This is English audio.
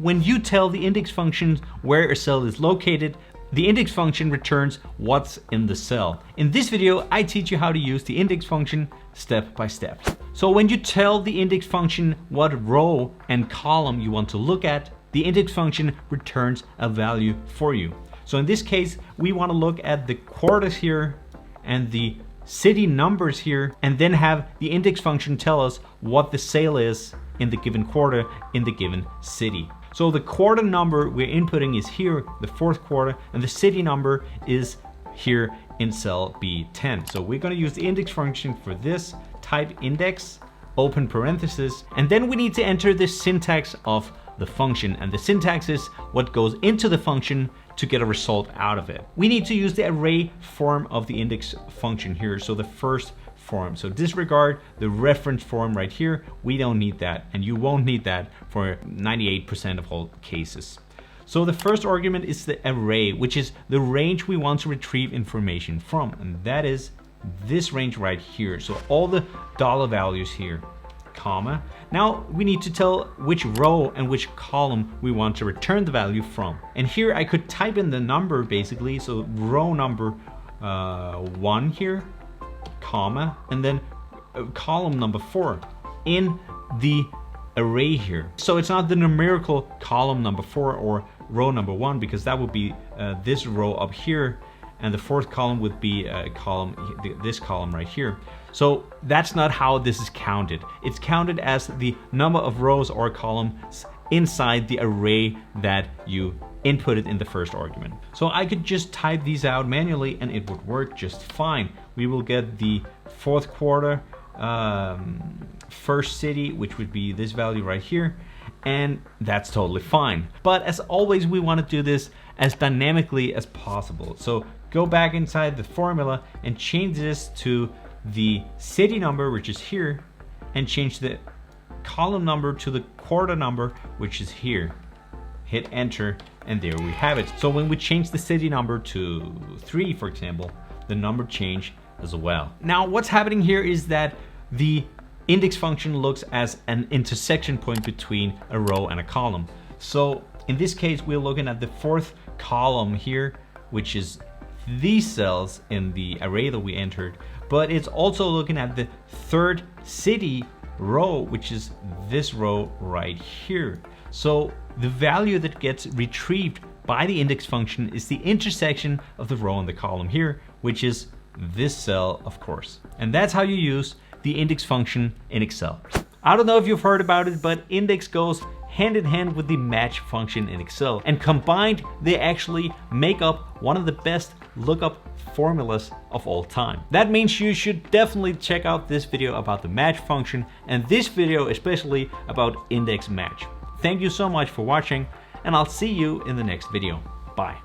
when you tell the index function where a cell is located, the index function returns what's in the cell. In this video, I teach you how to use the index function step by step. So when you tell the index function what row and column you want to look at, the index function returns a value for you. So in this case, we want to look at the quarters here and the city numbers here, and then have the index function tell us what the sale is in the given quarter in the given city. So the quarter number we're inputting is here, the fourth quarter, and the city number is here in cell B10. So we're going to use the index function for this, type index, open parenthesis, and then we need to enter the syntax of the function, and the syntax is what goes into the function to get a result out of it. We need to use the array form of the index function here, so the first form. So disregard the reference form right here. We don't need that, and you won't need that for 98% of all cases. So the first argument is the array, which is the range we want to retrieve information from, and that is this range right here. So all the dollar values here, comma. Now we need to tell which row and which column we want to return the value from. And here I could type in the number basically. So row number 1 here, comma, and then column number 4 in the array here. So it's not the numerical column number 4 or row number 1, because that would be this row up here, and the fourth column would be this column right here. So that's not how this is counted. It's counted as the number of rows or columns inside the array that you inputted in the first argument. So I could just type these out manually and it would work just fine. We will get the fourth quarter, first city, which would be this value right here, and that's totally fine. But as always, we want to do this as dynamically as possible. So go back inside the formula and change this to the city number, which is here, and change the column number to the quarter number, which is here. Hit enter, and there we have it. So when we change the city number to 3, for example, the number changed as well. Now what's happening here is that the index function looks as an intersection point between a row and a column. So in this case, we're looking at the fourth column here, which is these cells in the array that we entered, but it's also looking at the third city row, which is this row right here. So the value that gets retrieved by the index function is the intersection of the row and the column here, which is this cell, of course. And that's how you use the index function in Excel. I don't know if you've heard about it, but index goes hand in hand with the match function in Excel, and combined they actually make up one of the best lookup formulas of all time. That means you should definitely check out this video about the match function, and this video especially about index match. Thank you so much for watching, and I'll see you in the next video. Bye.